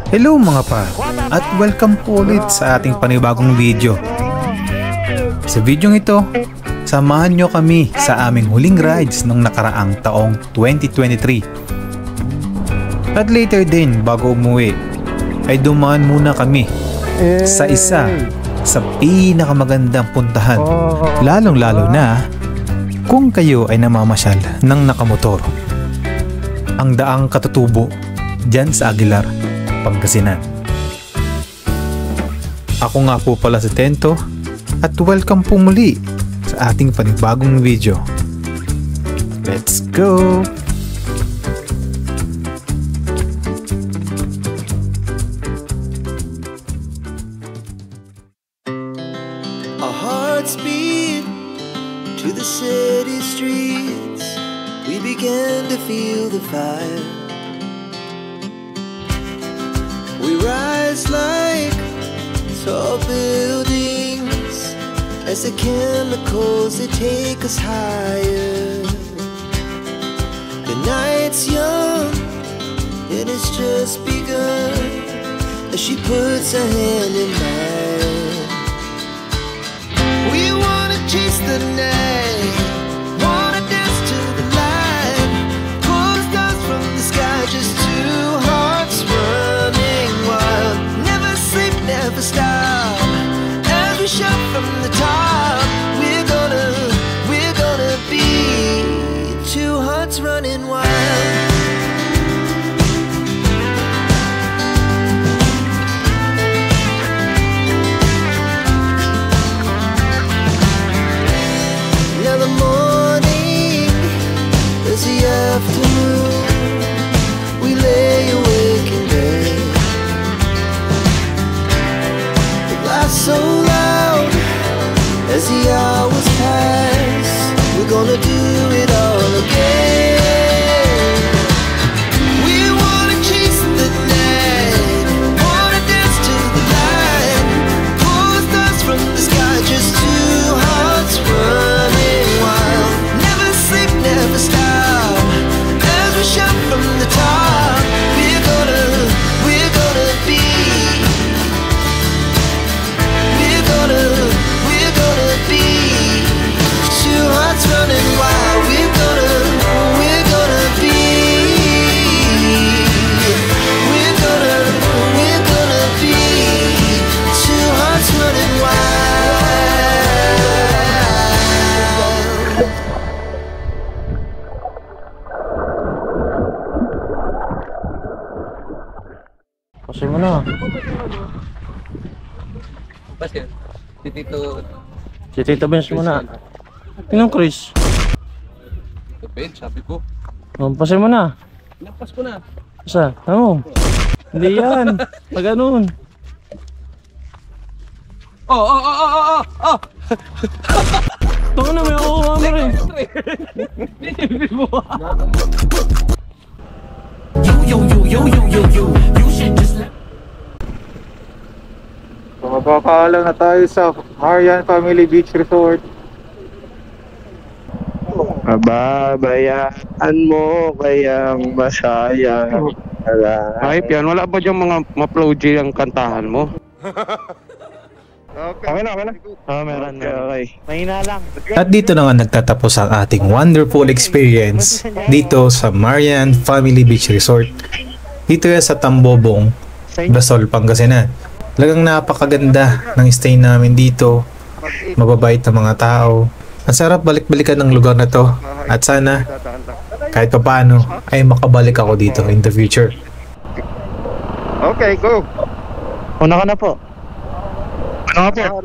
Hello mga par, at welcome po ulit sa ating panibagong video. Sa video ito, samahan nyo kami sa aming huling rides ng nakaraang taong 2023. At later din bago umuwi, ay dumaan muna kami sa isa sa pinakamagandang puntahan, lalong-lalo na kung kayo ay namamasyal ng nakamotor. Ang Daang Katutubo dyan sa Aguilar, Pangasinan. Ako nga po pala si Tento at welcome po muli sa ating panibagong video. Let's go! Our hearts beat to the city streets. We began to feel the fire. We rise like tall buildings as the chemicals, they take us higher. The night's young and it's just begun as she puts her hand in mine. We wanna chase the night, wanna dance to the light, pull the stars from the sky, just two hearts running wild. Never sleep, never stop, as we shout from the top. We're gonna be two hearts running wild. Afternoon, we lay awake in bed. The glass so loud as the hours pass. We're gonna do it all again. We wanna chase the night, wanna dance to the light, pull the stars from the sky, just two hearts running wild. Never sleep, never stop, shout from the top. We're gonna be two hearts running wild. We're gonna be two hearts running wild. Kasi mo na. Kasi Si Tito Benz muna. Tinong Chris. Ben, sabi ko. Pase mo na. Napas ko na. Asa? Ano? Hindi yan. Pag ganun. Oh! Tungo na, may akuha mo rin. Yo, you should just let. Mapapaalam na tayo sa Marian Family Beach Resort. Pababayaan mo kayang masaya. Ay, yan. Wala ba dyan mga ma-flow-G ang kantahan mo? Okay na. Meron. Okay. Mahina lang. At dito na nga nagtatapos ang ating wonderful experience dito sa Marian Family Beach Resort. Dito yan sa Tambobong, Basol, Pangasinan. Talagang napakaganda ng stay namin dito. Mababait na mga tao. Ang sarap balik-balikan ng lugar na to. At sana, kahit pa paano, ay makabalik ako dito in the future. Okay, go. Una ka na po. Ano nga po?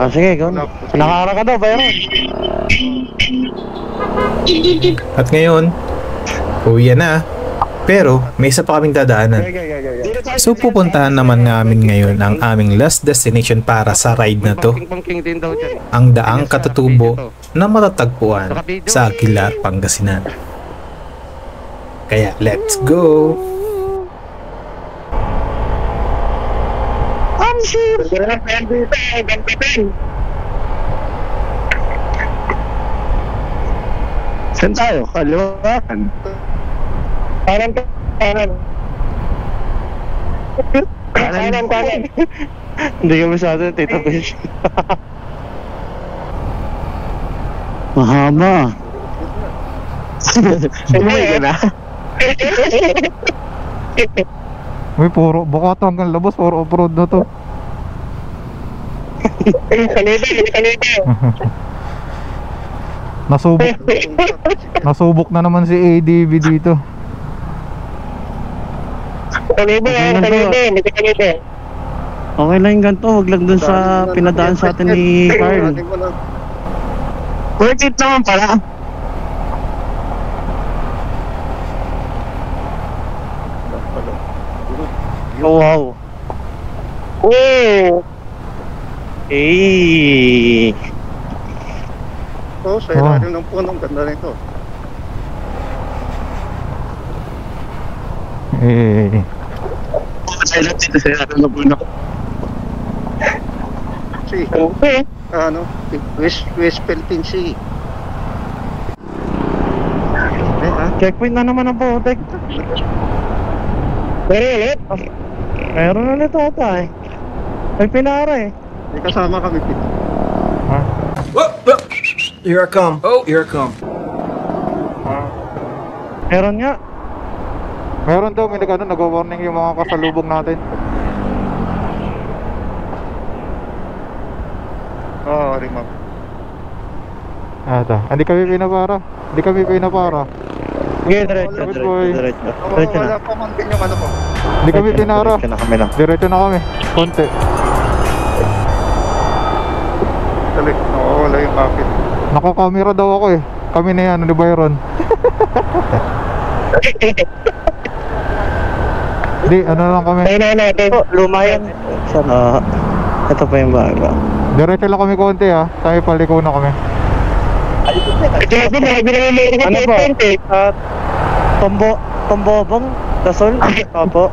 Sige, go na. Nakakara ka daw, bayaran. At ngayon, uwi na. Pero may isa pa kaming dadaanan. So pupuntahan naman namin ngayon ang aming last destination para sa ride na to. Ang Daang Katutubo na matatagpuan sa Aguilar, Pangasinan. Kaya let's go! Saan tayo? Kaliwaan. Kanan. Kanan. Hindi ka masyado, Tita Besh. Mahaba. Umuwi ka na? Uy, puro, baka ito hanggang labas, puro off-road na to. Nasubok na naman si ADB dito. Okay lang yung ganito, wag lang dun sa pinadaan sa atin ni Carl. Worth it naman pala. Oh, wow. Oh! Eh. Sa ilalim ng puno, ang ganda nito. Eh. Silent dito sa ilalim ng puno. Ano? West Philippine Sea. Checkpoint na naman ang Botek. Meron ulit ata eh. May pinara eh. May kasama kami, Pete. Here I come. Oh, here I come. Meron nga. Meron daw, may nag-warning yung mga kasalubong natin. Oo, rimap. Ata, hindi kami pinapara. Sige, diretso Good boy. na. Wala pa man din yung ano ko. Hindi kami pinara. Diretso na kami lang. Diretso na kami. Konti. Dali, wala yung kapit. Naka-camera daw ako eh. Kami na yan, ni Byron. Di, ano lang kami. Luma yan. Sana. Ito pa yung bago. Diretso lang kami konti ha. Tayo paliko na kami. Ano po? Tombobong? Dasol? Opo.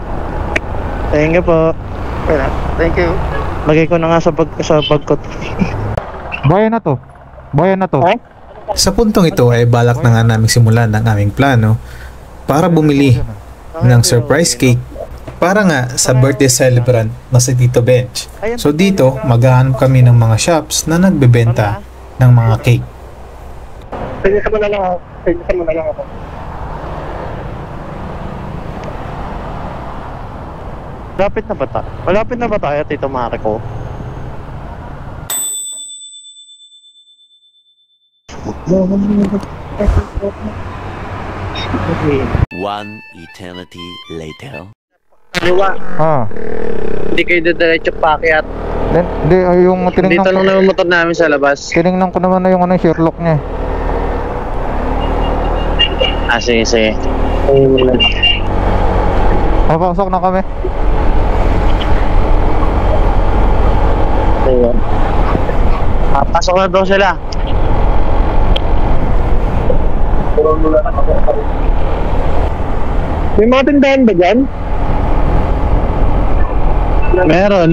Thank you po. Thank you. Lagay ko na nga sa bag ko. Bayan na to. Sa puntong ito ay balak na nga naming simulan ang aming plano para bumili ng surprise cake para nga sa birthday celebrant na si Tito Bench. So dito, maghahanap kami ng mga shops na nagbebenta ng mga cake. Tingnan mo na lang ako. Malapit na ba tayo, Tito Marco? One eternity later. Hindi kayo diretso pakyat. Hindi, yung tinignan Dito lang naman motor namin sa labas. Tinignan ko naman na yung Sherlock niya. Sige. Papasok na kami. Ayun. Pasok na daw sila. May mga tindahan ba dyan? Meron.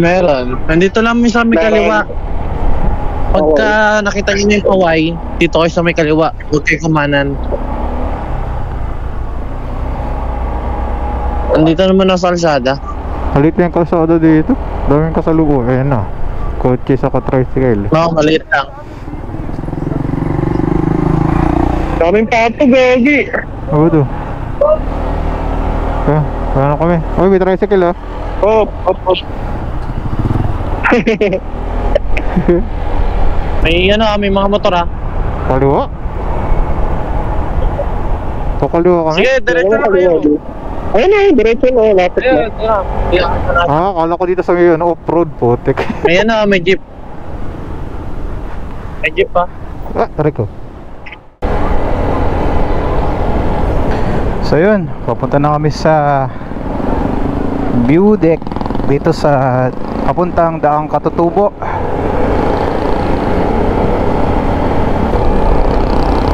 Nandito lang sa may kaliwa. Pagka nakita niyo yung Hawaii, dito kayo sa may kaliwa. Huwag kayo kumanan. Nandito naman sa kalsada. Halit na yung kalsada dito. Daming kasalubong. Ayan na. Kotse sa tricycle. Oo, maliit lang. Daming pato, Gogi. Oo to. Ano kami? Uy, may tricycle ah. Op. May mga motor ah. Kaliwa? Kaliwa kami? Sige, diretso na kayo. Ayun na, diretso na. Lapit na. Akala ko dito sa ngayon, off-road putik. Ayan na, may jeep. May jeep pa. Rico. So yun, papunta na kami sa view deck dito sa papuntang Daang Katutubo.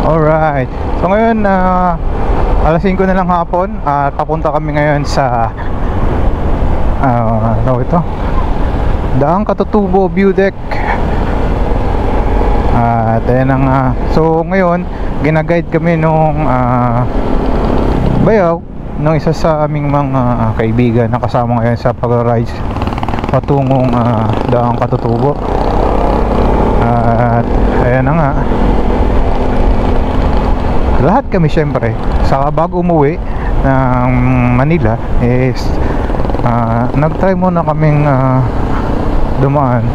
Alright. So ngayon, alas 5 na lang hapon at papunta kami ngayon sa ano ito? Daang Katutubo view deck. At ayan ang so ngayon ginaguide kami nung Bayaw ng isa sa aming mga kaibigan na kasama ngayon sa pag-rides patungong Daang Katutubo. At ayan na nga, lahat kami syempre saka bago umuwi ng Manila is nag-try muna kaming dumaan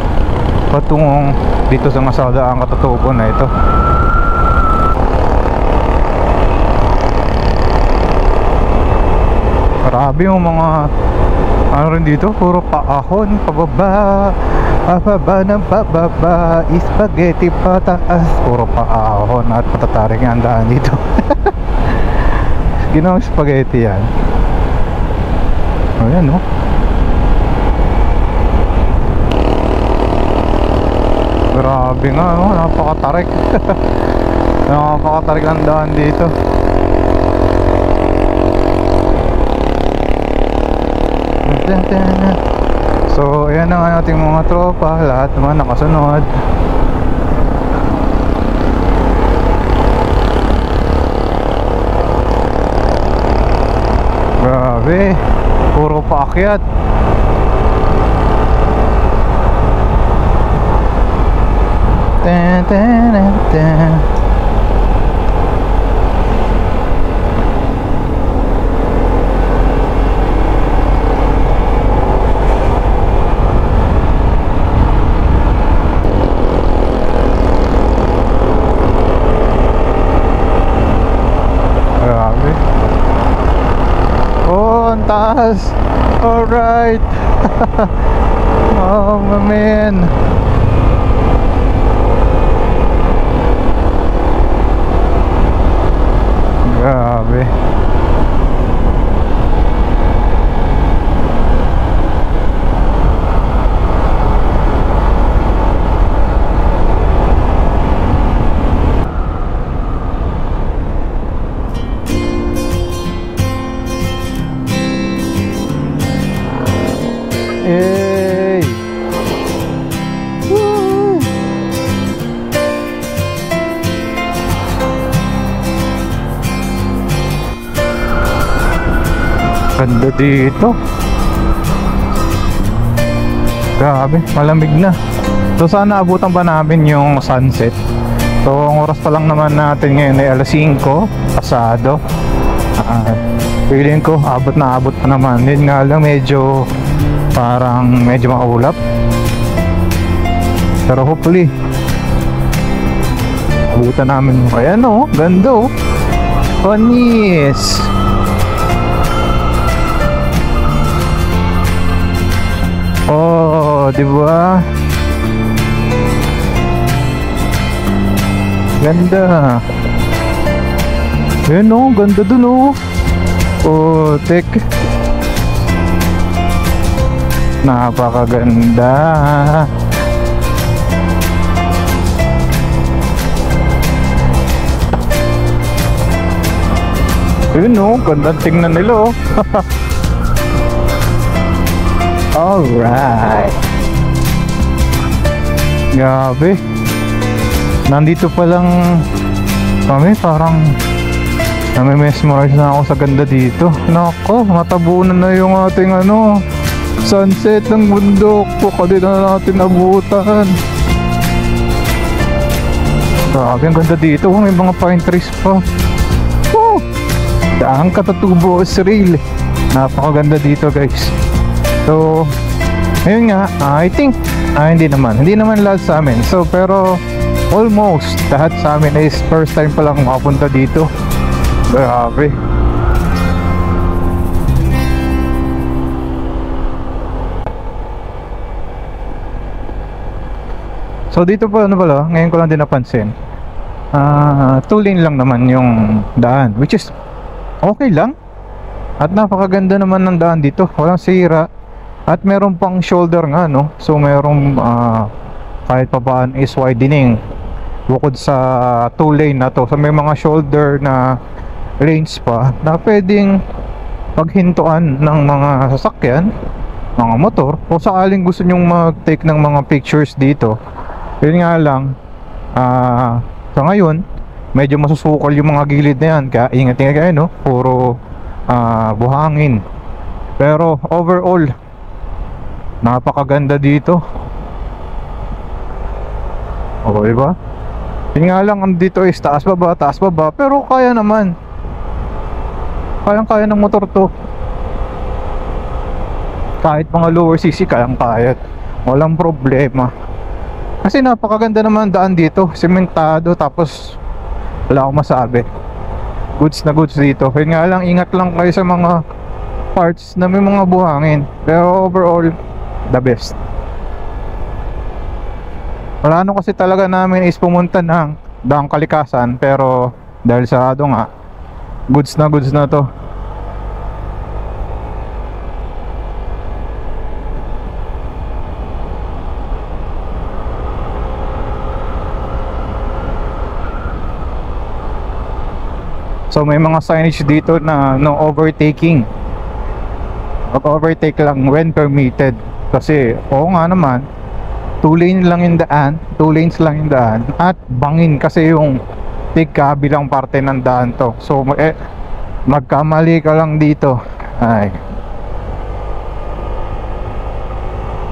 patungong dito sa Daang Katutubo na ito. Grabe yung mga ano rin dito, puro paahon, pababa, pababa ng pababa, spaghetti pataas, puro paahon at patatarik ang daan dito. Ginawang spaghetti yan. Ayan no. Grabe nga no, napakatarik. Napakatarik ang daan dito. So ayan na nga ating mga tropa, lahat naman nakasunod. Grabe, puro paakyat. Taas. Alright. Oh man. Grabe. Yay! Woo! Ganda dito. Grabe, malamig na. So sana abutan pa namin yung sunset. So ang oras pa lang naman natin ngayon ay alas 5 pasado. Feeling ko abot na abot pa naman. Yun nga lang medyo parang medyo maulap, pero hopefully abutan namin. Ayan o, ganda o, panis. Oh, diba? Ganda. Ayan o, ganda dun o. Oh, tek, napakaganda. Yun o, ganda tingnan nila o. Alright. Grabe. Nandito pa lang kami, parang nami-mesmerize na ako sa ganda dito. Nako, matabunan na yung ating sunset ng bundok. Pwede na natin abutan. Grabe, ang ganda dito. May mga pine trees pa. Woo! Daang Katutubo Israel. Napakaganda dito guys. So ayun nga, I think hindi naman lahat sa amin. So pero almost lahat sa amin is first time pa lang makapunta dito. Grabe. So dito pa pala, ngayon ko lang din napansin, 2 lane lang naman yung daan, which is okay lang. At napakaganda naman ng daan dito, walang sira. At meron pang shoulder nga no. So merong kahit pa paano is widening bukod sa 2 lane na to. So may mga shoulder na lanes pa na pwedeng paghintuan ng mga sasakyan, mga motor, o sakaling gusto nyong mag-take ng mga pictures dito. Yun nga lang, sa ngayon medyo masusukal yung mga gilid na yan, kaya ingat kayo no. Puro buhangin. Pero overall, napakaganda dito. O, diba? Yun nga lang, dito is taas baba, pero kaya naman. Kayang-kaya ng motor to. Kahit mga lower CC, kayang-kaya. Walang problema. Kasi napakaganda naman daan dito. Sementado, tapos wala akong masabi. Goods na goods dito. Yun nga lang, ingat lang kayo sa mga parts na may mga buhangin. Pero overall, the best. Plano kasi talaga namin is pumunta ng Daang Kalikasan, pero dahil sarado nga, goods na to. So may mga signage dito na no overtaking. Mag-overtake lang when permitted. Kasi oo nga naman, 2 lanes lang yung daan at bangin kasi yung tigkabilang parte ng daan to. So magkamali ka lang dito, ay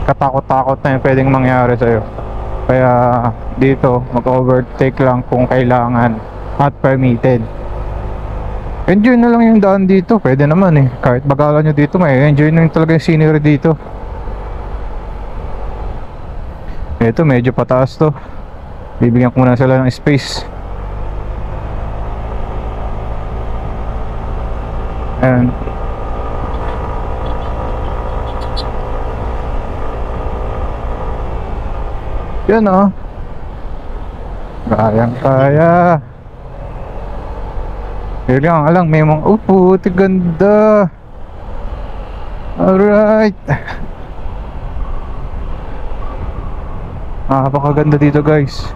katakot-takot na yung pwedeng mangyari sa'yo. Kaya dito mag-overtake lang kung kailangan at permitted. Enjoy na lang yung daan dito, pwede naman eh. Kahit bagalan nyo dito, may enjoy na yung talaga yung scenery dito. Ito medyo pataas to. Bibigyan ko muna sila ng space. Ayan. Yan oh. Kayang-kaya. Kailangan lang may mga upo, ganda. Alright. Napakaganda dito guys.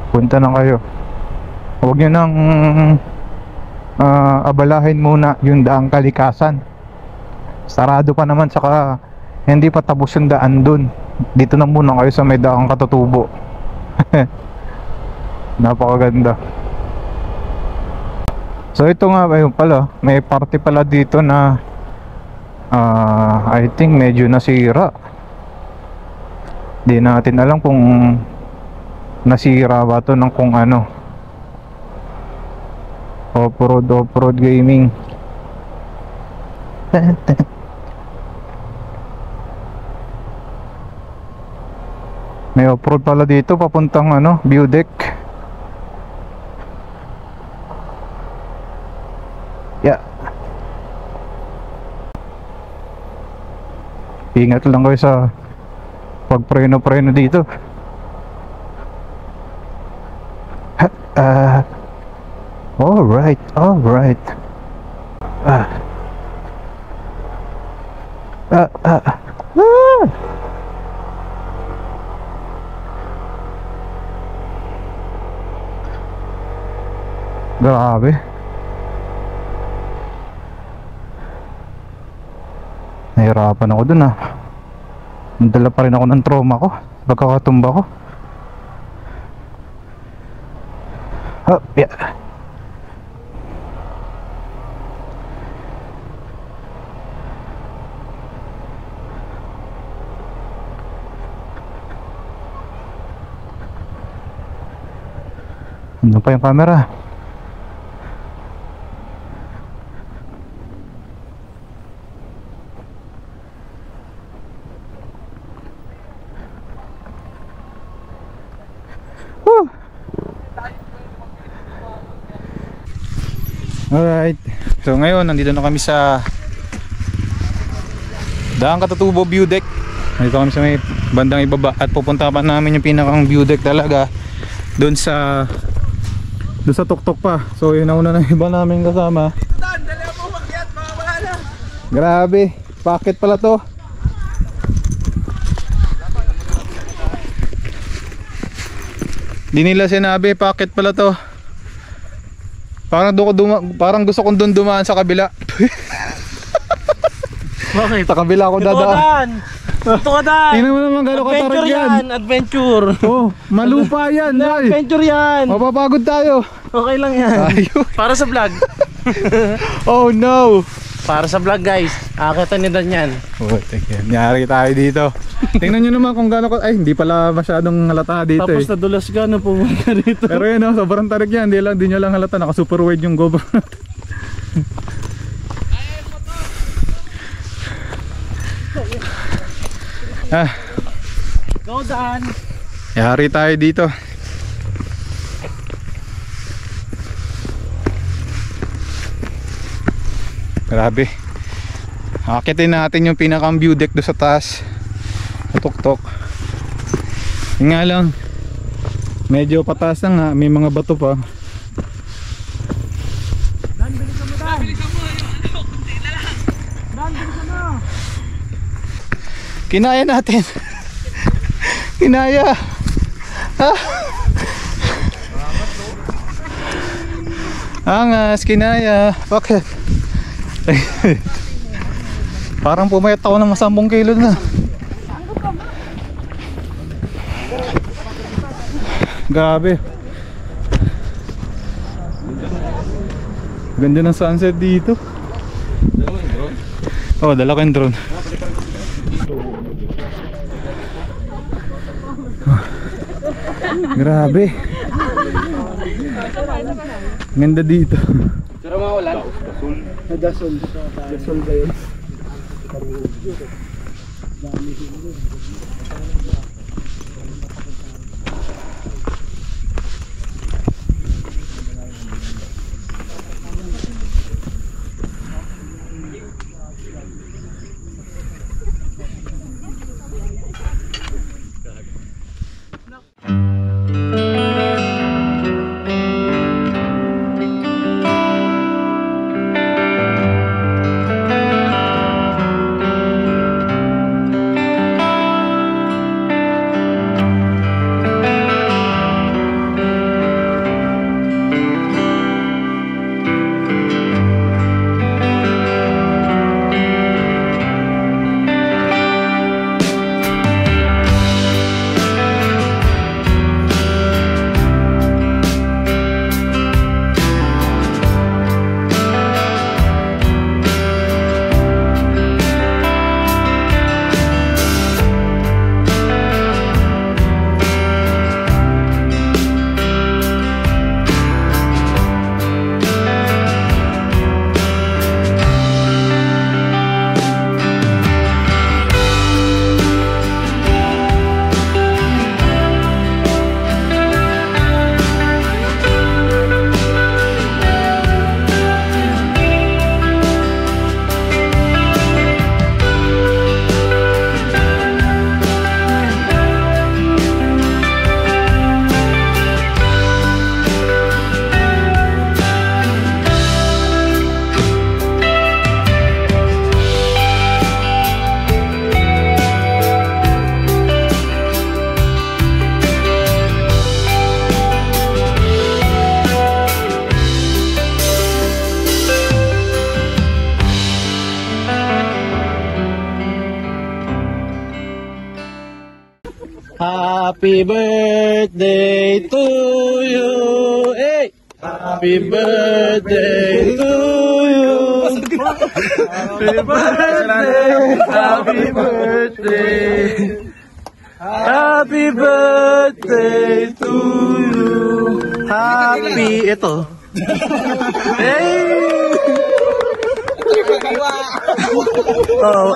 Punta na kayo. Huwag nyo nang abalahin muna yung Daang Kalikasan. Sarado pa naman, saka hindi pa tapos yung daan dun. Dito na muna kayo sa may Daang Katutubo. Napakaganda. So ito nga, ayun pala, may party pala dito na I think medyo nasira. Di natin alam kung nasira ba to ng kung ano. Off-road gaming. May off-road pala dito papuntang ano, view deck. Yeah. Ingat lang kayo sa pagpreno-preno dito. Alright. Grabe. Nahirapan ako dun ah. Nadala pa rin ako ng trauma ko pagkakatumba ko. Oh, yeah. Ano pa yung camera? Alright, so ngayon nandito na kami sa Daang Katutubo view deck. Nandito kami sa may bandang ibaba at pupunta pa namin yung pinakang view deck talaga doon sa tuktok pa. So yun, nauna na iba namin kasama. Grabe, packet pala to. Di nila sinabi, packet pala to. Parang gusto kong dumaan sa kabila. Bakit? Sa kabila ako dadaan. Ito ka Dan. Tingnan mo naman gano'ng katarik yan. Adventure. Oh, malupa yan. Ay. Adventure yan. Mapapagod tayo. Okay lang yan. Ayun. Para sa vlog. Oh no. Para sa vlog guys. Akitan ni Dan yan. Oh, tingnan. Nyari tayo dito. Tingnan nyo naman kung gano'n ay hindi pala masyadong halata dito. Tapos eh. nadulas ka na pumunta dito. Pero yan oh, sobrang tarik yan. Hindi nyo lang halata. Naka super wide yung GoPro natin. Go Dan. Yari tayo dito. Grabe. Akitin natin yung pinakang view deck doon sa taas. Tuktok. Yung nga lang, medyo pataas na nga, may mga bato pa. Dan, bilisan mo Dan. Dan, bilisan mo. Kinaya natin. Kinaya. Ha? Angas, kinaya. Bakit? Parang pumayat ako ng 10 kilo na. Grabe. Ganda ng sunset dito. Oh, dala ko yung drone. Grabe. Ganda dito. Pero maulan. Dasol. Dasol ba yun? Happy birthday to you. Hey! Happy birthday to you. Happy birthday. Happy birthday. Happy birthday to you. Happy ito. Hey! Oh.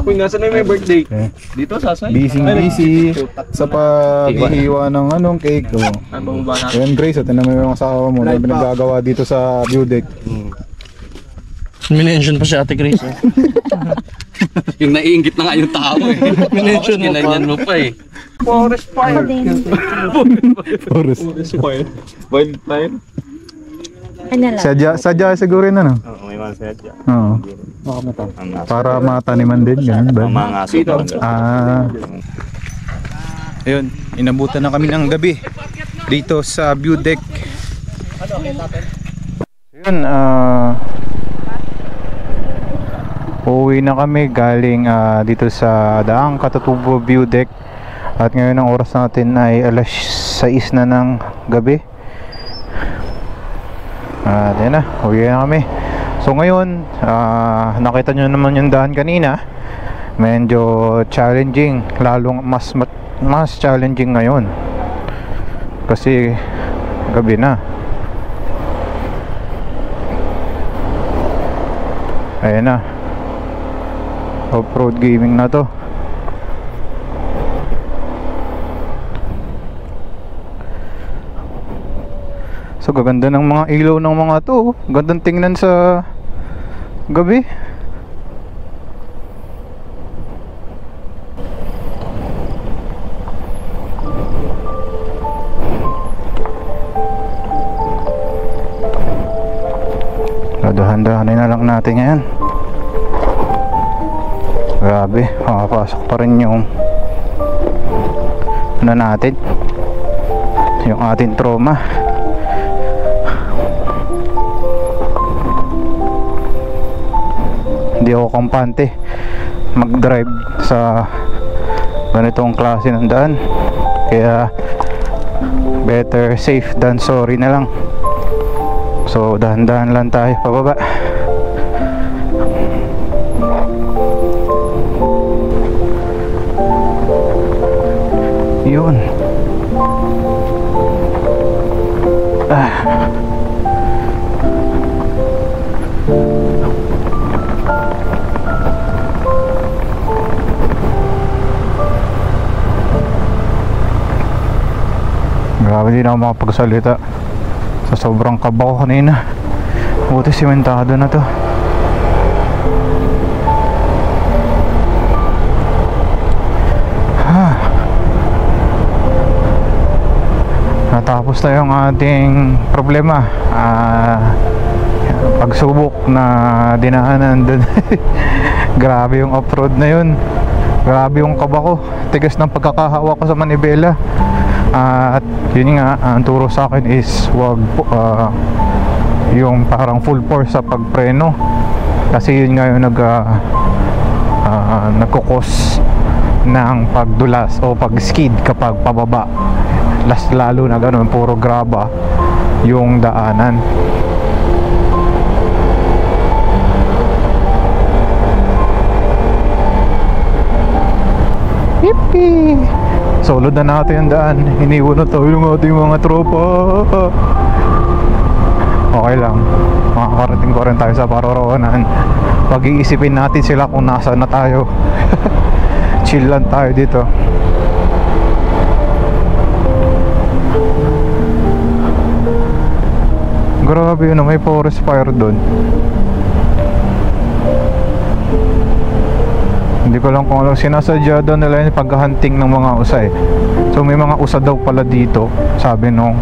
Uy, nasa na yung birthday? Dito, sasay? Busy sa paghihiwa ng anong cake. Ayan Grace, at naman yung asawa mo na pinagagawa dito sa view deck. Minention pa si Ate Grace. Yung naiingit na nga yung tao eh. Minention mo pa. Mo pa eh. Forest fire. Forest fire. Wildfire. Sadya siguro yun ano? Oo, may mga sadya. Oo. Para mataniman din, ganun ba? Mga aso. Ayun, inabutan na kami ng gabi dito sa view deck. Uuwi na kami galing dito sa Daang Katutubo View Deck. At ngayon ang oras natin ay alas 6 na ng gabi. At yan na, uwi na kami. So ngayon, nakita nyo naman yung daan kanina. Medyo challenging, lalong mas challenging ngayon kasi gabi na. Ayan na, off-road gaming na to. So gaganda ng mga ilaw ng mga to. Gandang tingnan sa gabi. Dahan-dahanin na lang natin ngayon. Grabe, makapasok pa rin yung ano natin, yung ating trauma. Hindi ako kampante mag-drive sa ganitong klase ng daan, kaya better safe than sorry na lang. So dahan-dahan lang tayo pababa. Yun. Grabe, din ako makapagsalita sa sobrang kaba ko kanina. Buti simentado na to. Natapos na yung ating problema, pagsubok na dinaanan dun. Grabe yung off-road na yun. Grabe yung kaba ko, tigas ng pagkakahawa ko sa manibela. At yun nga, ang turo sa akin is wag yung parang full force sa pagpreno, kasi yun nga yung nagkukos ng pagdulas o pag-skid kapag pababa. Lalo na ganun, puro graba yung daanan. Yippee! Solo na natin yung daan. Iniwan na tayo ng ating mga tropa. Okay lang, makakarating ko rin tayo sa paroroonan. Pag-iisipin natin sila kung nasaan na tayo. Chill lang tayo dito. Grabe yun, may forest fire doon. Hindi ko lang kung ano sinasadya daw nila yung paghahunting ng mga usa eh. So may mga usa daw pala dito, sabi nung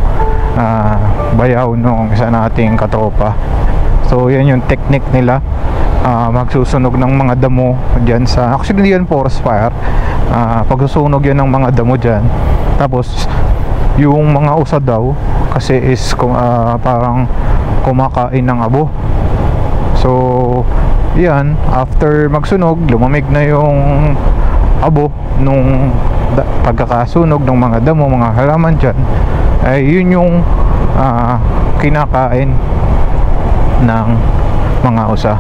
bayaw nung isa nating katropa. So yan yung technique nila, magsusunog ng mga damo dyan sa, actually yan forest fire, pagsusunog yan ng mga damo dyan. Tapos yung mga usa daw kasi is parang kumakain ng abo. So yan, after magsunog, lumamig na yung abo nung pagkakasunog ng mga damo, mga halaman dyan, ay yun yung kinakain ng mga usa.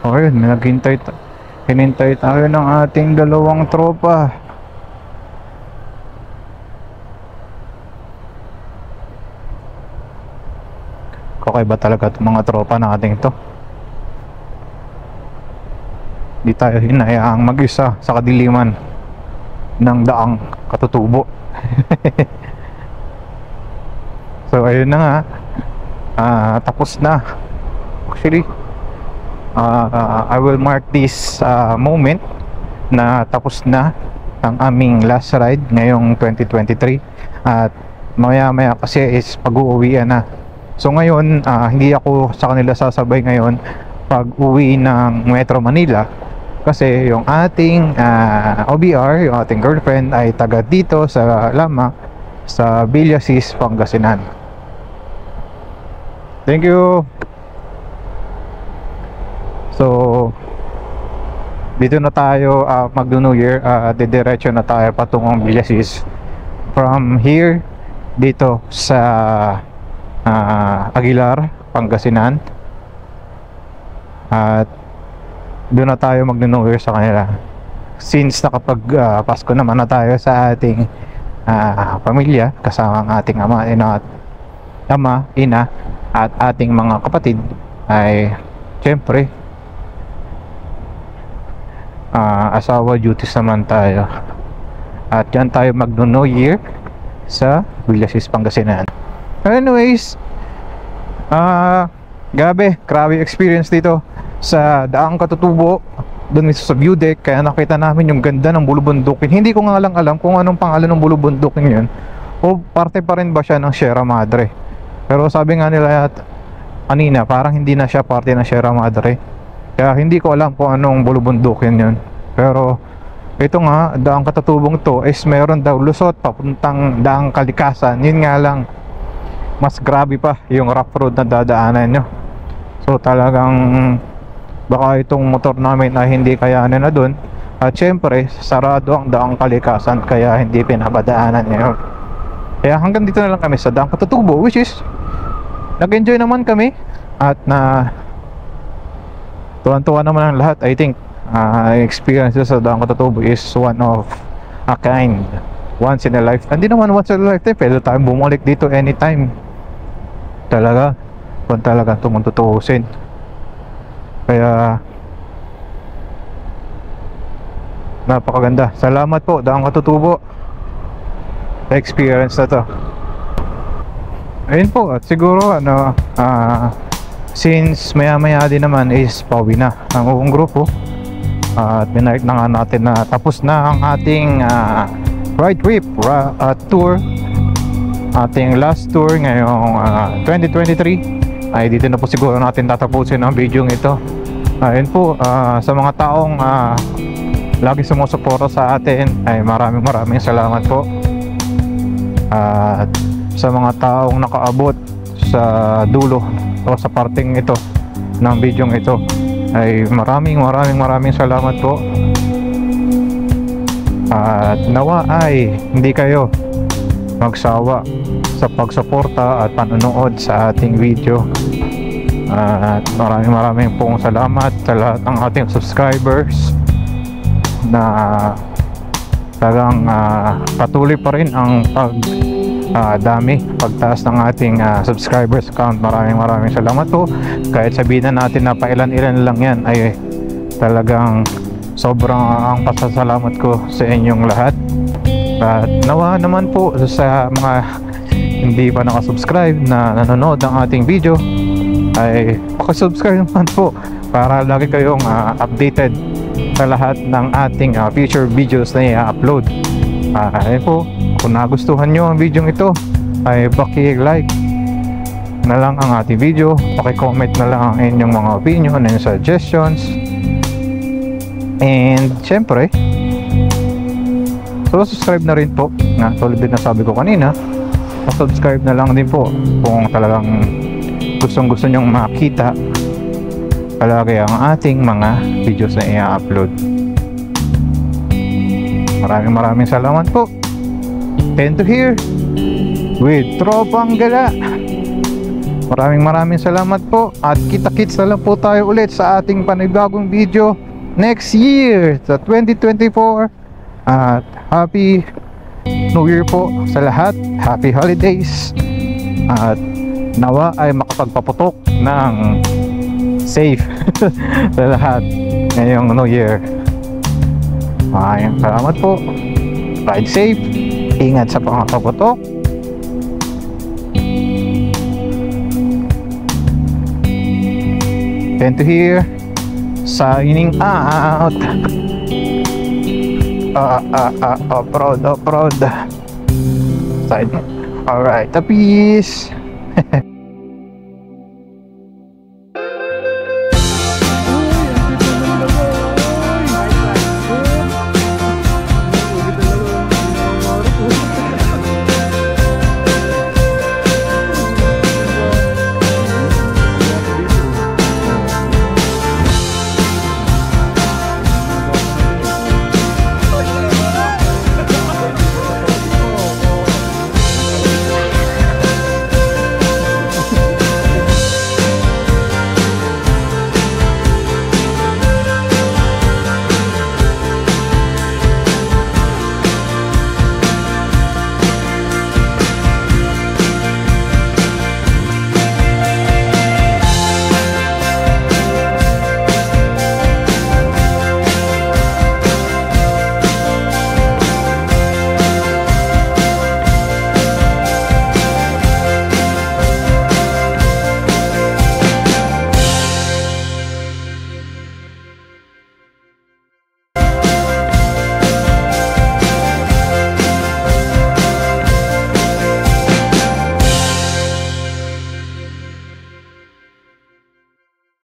O yun, hinintay tayo ng ating dalawang tropa. Okay ba talaga itong mga tropa nating ito? Di tayo hinayaang mag-isa sa kadiliman ng Daang Katutubo. So ayun na nga, tapos na. Actually, I will mark this moment na tapos na ang aming last ride ngayong 2023. At maya kasi is pag-uuwian na. So ngayon, hindi ako sa kanila sasabay ngayon pag uwi ng Metro Manila, Kasi yung ating OBR, yung ating girlfriend ay taga dito sa Lama, sa Villasis, Pangasinan. Thank you. So dito na tayo magno-New Year, didiretso na tayo patungong Villasis. From here dito sa Aguilar, Pangasinan. At doon na tayo mag-New Year sa kanila. Since nakapag Pasko naman na tayo sa ating pamilya, kasama ang ating ama, ina at ating mga kapatid, ay syempre asawa duties naman tayo. At yan tayo mag-New Year sa Villasis, Pangasinan. Anyways, grabe experience dito sa Daang Katutubo, doon mismo sa view deck. Kaya nakita namin yung ganda ng bulubundukin. Hindi ko nga lang alam kung anong pangalan ng bulubundukin yun, o parte pa rin ba siya ng Sierra Madre. Pero sabi nga nila kanina, parang hindi na siya parte ng Sierra Madre. Kaya hindi ko alam kung anong bulubundukin yun. Pero ito nga, Daang Katutubong to is meron daw lusot papuntang Daang Kalikasan. Yun nga lang, mas grabe pa yung rough road na dadaanan nyo. So talagang baka itong motor namin ay hindi kayanin na dun. At syempre sarado ang Daang Kalikasan, kaya hindi pinapadaanan ngayon. Kaya hanggang dito na lang kami sa Daang Katutubo, which is nag-enjoy naman kami. At tuwan-tuwa naman ang lahat. I think experience sa Daang Katutubo is one of a kind, once in a lifetime. Hindi naman once in a lifetime, pwede tayong bumalik dito anytime. Talaga, kung talaga tumututusin. Kaya napakaganda. Salamat po Daang Katutubo sa experience na to. Ayun po, at siguro since maya din naman is pauwi na ang buong grupo, at binalik na nga natin na tapos na ang ating ride trip tour. Ating last tour ngayong 2023 ay dito na po siguro natin tatapusin ang video ito. Ayun po, sa mga taong lagi sumusuporta sa atin ay maraming salamat po. At sa mga taong nakaabot sa dulo o sa parting ito ng video ito ay maraming salamat po. At nawa ay hindi kayo magsawa sa pagsuporta at panonood sa ating video. At maraming pong salamat sa lahat ng ating subscribers na talagang patuloy pa rin ang pagtaas ng ating subscribers count. Maraming salamat po. Kahit sabihin na natin na pailan-ilan lang yan, ay talagang sobrang ang pasasalamat ko sa inyong lahat. At nawa naman po sa mga hindi pa nakasubscribe na nanonood ng ating video ay pakisubscribe naman po para lagi kayong updated sa lahat ng ating future videos na i-upload. Ayun po, kung nagustuhan nyo ang video ito ay paki-like na lang ang ating video, paki-comment na lang ang inyong mga opinion and suggestions. And syempre subscribe na rin po, na tulad din na sabi ko kanina, subscribe na lang din po kung talagang gustong-gusto nyong makita palagi ang ating mga videos na i-upload. Maraming salamat po. Tend to hear with Tropang Gala. Maraming salamat po. At kita-kits na lang po tayo ulit sa ating panibagong video next year sa 2024. At Happy New Year po sa lahat. Happy Holidays. At nawa ay makapagpaputok ng safe sa lahat ngayong New Year. Maraming salamat po. Ride safe. Ingat sa pangkaputok. Tend to hear. Signing out. Off-road. Side. Alright, peace.